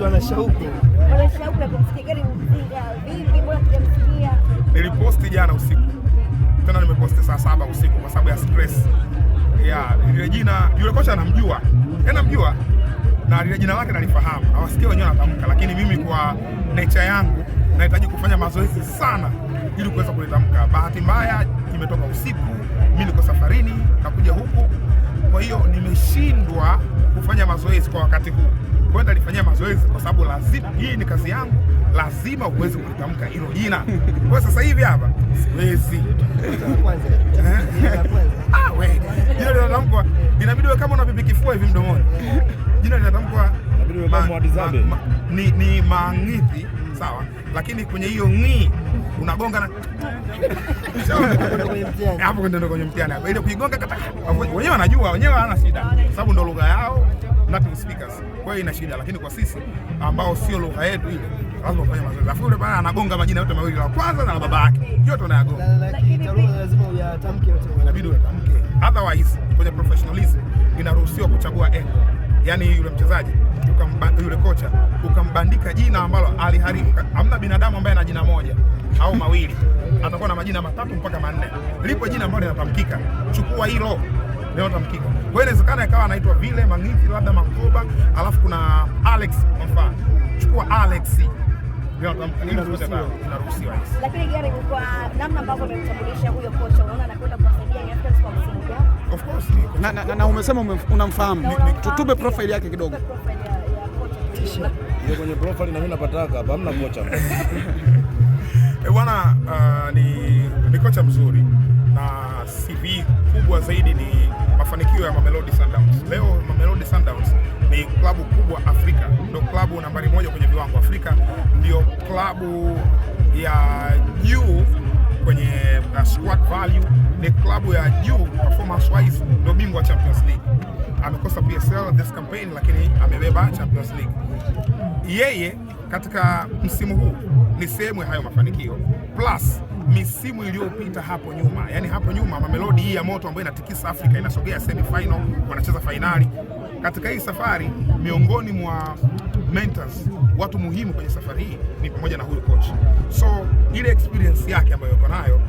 watu wana shauku ya kumsikia Gary Mzinga. Vipi, mbona tujamsikia? Niliposti jana usiku, tena nimeposti saa 7 usiku kwa sababu ya stress. Ile jina yule kocha anamjua, namjua na ile jina lake nalifahamu, nawasikia wenyewe wanatamka, lakini mimi kwa nature yangu nahitaji kufanya mazoezi sana ili kuweza kulitamka. Bahati mbaya imetoka usiku, mimi niko safarini na kuja huku, kwa hiyo nimeshindwa kufanya mazoezi kwa wakati huu. Kwa hiyo nilifanyia mazoezi kwa sababu lazima, hii ni kazi yangu, lazima uweze kulitamka hilo jina. Kwa sasa hivi hapa siwezi. Wewe jina linatamkwa, inabidi wewe kama unapiga kifua hivi mdomoni. Jina linatamkwa ni Mangithi, sawa, lakini kwenye hiyo ng'i unagonga na hapo ndio kwenye mtihani hapo, ile kuigonga kata wenyewe wanajua, wenyewe hana shida sababu ndio lugha yao, native speakers. Kwa hiyo ina shida, lakini kwa sisi ambao sio lugha yetu ile lazima ufanye mazoezi. Afu yule bwana anagonga majina yote mawili, la kwanza na la baba yake, yote unayagonga, lakini lazima uyatamke yote, inabidi uyatamke, otherwise kwenye professionalism inaruhusiwa kuchagua engo. Yani yule mchezaji yule kocha ukambandika jina ambalo aliharibu. Hamna binadamu ambaye ana jina moja au mawili, atakuwa na majina 3 mpaka 4. Lipo jina ambalo linatamkika, chukua hilo linalotamkika. Kwa hiyo inawezekana ikawa anaitwa vile Mangithi, labda Mankoba, alafu kuna Alex kwa mfano, chukua Alex inaruhusiwa. Lakini Gary, kwa namna ambavyo umemtambulisha huyo kocha, unaona anakwenda kuwasaidia Africans kwa msimu ujao? Of course. Na umesema unamfahamu, tutupe profile yake kidogo. Ndio kwenye profile na mimi napataka hapa, hamna kocha. Bwana, ni kocha mzuri na CV kubwa zaidi ni mafanikio ya Mamelodi Sundowns. Leo Mamelodi Sundowns ni klabu kubwa Afrika, ndio klabu nambari 1 kwenye viwango Afrika, ndio klabu ya juu kwenye squad value, ni klabu ya juu performance wise, ndio bingwa Champions League. Amekosa PSL this campaign, lakini amebeba Champions League. Yeye katika msimu huu ni sehemu ya hayo mafanikio, plus misimu iliyopita hapo nyuma. Yani hapo nyuma Mamelodi hii ya moto ambayo inatikisa Afrika, inasogea semi final, wanacheza finali. Katika hii safari, miongoni mwa mentors, watu muhimu kwenye safari hii ni pamoja na huyu coach. So ile experience yake ambayo yuko nayo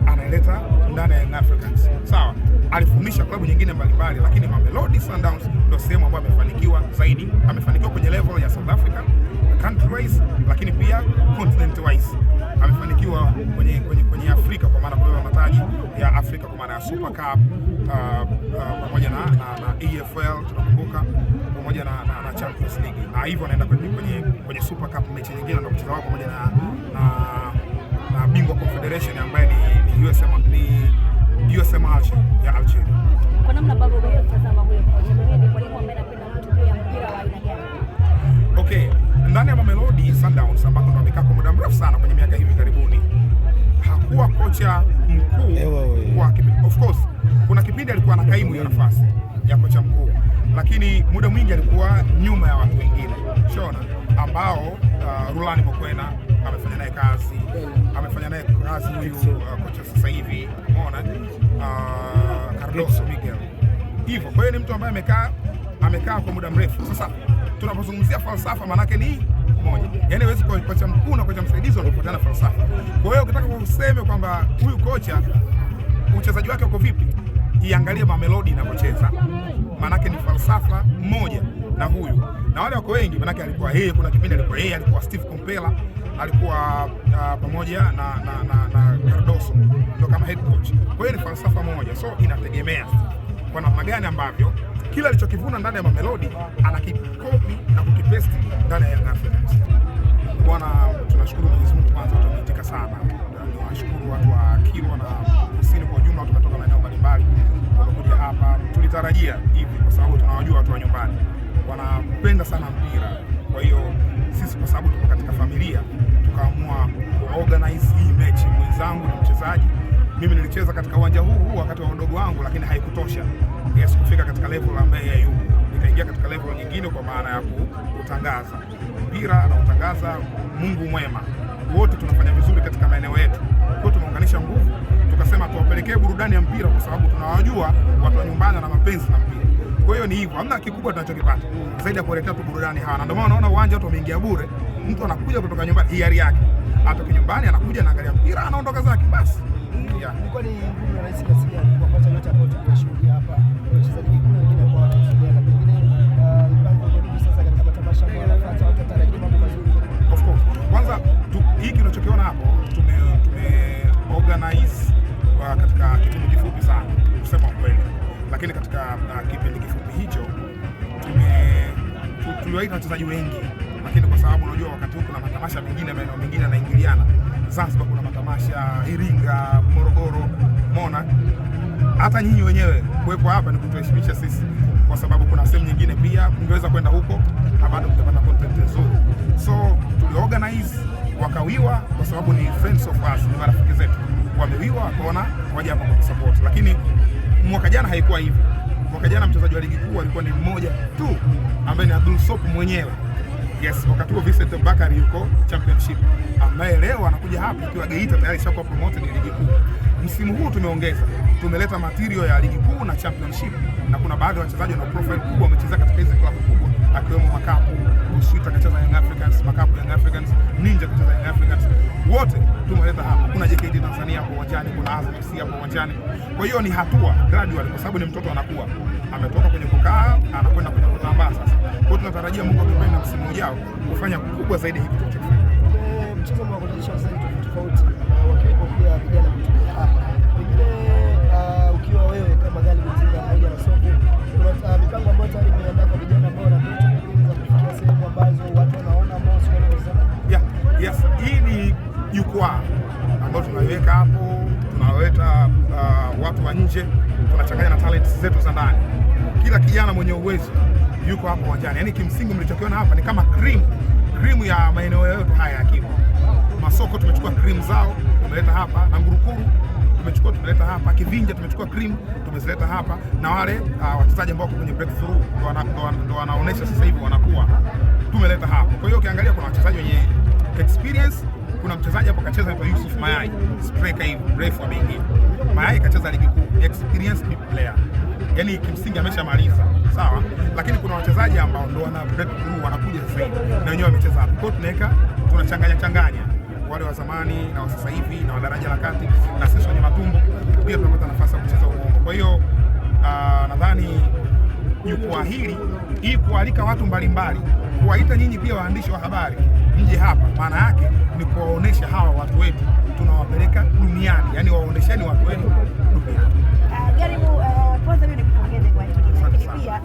anaileta ndani ya Young Africans. Sawa, alifundisha klabu nyingine mbalimbali, lakini Mamelodi Sundowns ndio sehemu ambayo amefanikiwa zaidi. Amefanikiwa kwenye level ya South Africa country wise, lakini pia continent wise. Amefanikiwa kwenye Afrika kwa maana kubeba mataji ya Afrika kwa maana ya Super Cup pamoja na EFL tunakumbuka, pamoja na Champions League, na hivyo anaenda kwenye Super Cup mechi nyingine na kucheza pamoja na bingwa Confederation ambaye ni USM Alger. Kwa namna ambavyo unatazama huyo kocha, ni mwalimu ambaye anapenda kutumia mpira wa aina gani? Okay, ndani ya Mamelodi Sundowns ambako ndo amekaa kwa muda mrefu sana kwenye miaka hivi karibuni, hakuwa kocha mkuu of course kuna kipindi alikuwa anakaimu hiyo nafasi ya kocha mkuu, lakini muda mwingi alikuwa nyuma ya watu wengine shona, ambao Rulani Mokwena amefanya naye kazi, huyu kocha sasa hivi, umeona, Cardoso Miguel hivyo. Kwa hiyo ni mtu ambaye amekaa kwa muda mrefu. Sasa tunapozungumzia falsafa, manake ni moja, yani huwezi kwa kocha mkuu na kocha msaidizi wanapofuatana falsafa. Kwa hiyo ukitaka kuseme kwamba huyu kocha uchezaji wake uko vipi, iangalie Mamelodi inapocheza, manake ni falsafa moja na huyu, na wale wako wengi, manake alikuwa yeye, kuna kipindi alikuwa yeye, alikuwa Steve Kompela, alikuwa pamoja na Cardoso ndio kama head coach. Kwa hiyo ni falsafa moja, so inategemea kwa namna gani ambavyo kila alichokivuna ndani ya Mamelodi anakikopi na kukipesti ndani ya Young Africans. Bwana, tunashukuru Mwenyezi Mungu kwanza, tumeitika sana. Tunashukuru watu wa Kilwa na Kusini kwa ujumla, tumetoka maeneo mbalimbali wamekuja hapa. Tulitarajia hivi kwa sababu tunawajua watu wa nyumbani wanapenda sana mpira. Kwa hiyo sisi kwa sababu tuko katika familia tukaamua kuorganize hii mechi. Mwenzangu ni mchezaji, mimi nilicheza katika uwanja huu wakati wa udogo wangu, lakini haikutosha kufika katika level ambayo ya yuko. Nikaingia katika level nyingine kwa maana ya kutangaza mpira na kutangaza Mungu mwema. Wote tunafanya vizuri katika maeneo yetu. Kwa hiyo tumeunganisha nguvu, tukasema tuwapelekee burudani ya mpira kwa sababu tunawajua watu wa nyumbani na mapenzi na mpira. Kwa hiyo ni hivyo, hamna kikubwa tunachokipata zaidi ya kuletea tu burudani hawa, na ndio maana unaona uwanja watu wameingia bure. Mtu anakuja kutoka nyumbani, hiari yake, atoke nyumbani anakuja anaangalia mpira anaondoka zake basi. Ilikuwa ni ngumu na rahisi kiasi gani kwa kupata yote ambayo tunashuhudia hapa, wachezaji wengine ambao wanashuhudia, na pengine mpango wa sasa katika matamasha ambayo yanafuata watu watarajia mambo mazuri? Of course, kwanza hiki tunachokiona hapo tume organize katika kipindi kifupi sana kusema kweli, lakini katika kipindi kifupi hicho tuliwaita wachezaji wengi, lakini kwa sababu unajua wakati huu kuna matamasha mengine maeneo mengine yanaingiliana. Zanzibar kuna matamasha, Iringa, Morogoro, Mona. Hata nyinyi wenyewe kuwepo hapa ni kutuheshimisha sisi, kwa sababu kuna sehemu nyingine pia mngeweza kwenda huko na bado mtapata content nzuri. So tuliorganize, wakawiwa kwa sababu ni friends of us, ni marafiki zetu, wamewiwa wakaona waje hapa kwa support. Lakini mwaka jana haikuwa hivi. Mwaka jana mchezaji wa ligi kuu alikuwa ni mmoja tu ambaye ni Abdul Sop mwenyewe. Yes, wakati huo Vincent Bakari yuko championship, ambaye leo anakuja hapa ikiwa Geita tayari shakuwa promoted ligi kuu. Msimu huu tumeongeza, tumeleta material ya ligi kuu na championship, na kuna baadhi ya wachezaji na profile kubwa wamecheza katika hizo klabu kubwa, akiwemo Makapu, Uswita kacheza Young Africans, Makapu Young Africans, Ninja kacheza Young Africans, wote tumeleta hapa. Kuna JKT Tanzania hapo uwanjani, kuna Azam FC hapo uwanjani. Kwa hiyo ni hatua gradual, kwa sababu ni mtoto anakuwa ametoka kwenye kukaa anakwenda kwenye kutambaa sasa. Kwa hiyo tunatarajia Mungu akipenda msimu ujao kufanya kubwa zaidi hiki tulichofanya. Mchezo ambao unakutanisha wachezaji tofauti wakiwepo pia vijana kutoka hapa. Pengine ukiwa wewe kama Ghali Mzinga pamoja na Soko, kuna mipango ambayo tayari imeandaa kwa vijana ambao wanapita za kufikia sehemu ambazo watu wanaona mosi wanaweza. Yes, hii ni jukwaa ambayo tunaiweka hapo, tunawaleta watu wa nje, tunachanganya na talents zetu za ndani. Kila kijana mwenye uwezo yuko hapo uwanjani. Yaani kimsingi mlichokiona hapa ni kama cream ya maeneo yote haya ya Kivu. Masoko tumechukua cream zao tumeleta hapa, na Ngurukuru tumechukua tumeleta hapa, Kivinja tumechukua cream tumezileta hapa, na wale wachezaji ambao wako kwenye breakthrough ndo wanaonesha sasa hivi wanakuwa tumeleta hapa. Kwa hiyo ukiangalia kuna wachezaji wenye experience. Kuna mchezaji hapo kacheza anaitwa Yusuf Mayai, striker hivi mrefu wa bengi. Mayai kacheza ligi kuu, experienced player. Yaani kimsingi ameshamaliza, sawa? Lakini kuna wachezaji ambao ndo wana breakthrough wanakuja sasa hivi na wenyewe wamecheza hapo. Kwa hiyo tunachanganya wale wa zamani na wa sasa hivi na wa daraja la kati na sisi wenye matumbo pia tunapata nafasi ya kucheza uongo. Kwa hiyo nadhani jukwaa hili kualika watu mbalimbali, kuwaita nyinyi pia waandishi wa habari mje hapa, maana yake ni kuwaonesha hawa watu wetu tunawapeleka duniani, yani waonesheni watu wetu duniani. Jaribu kwanza mimi nikupongeze kwa hili, lakini pia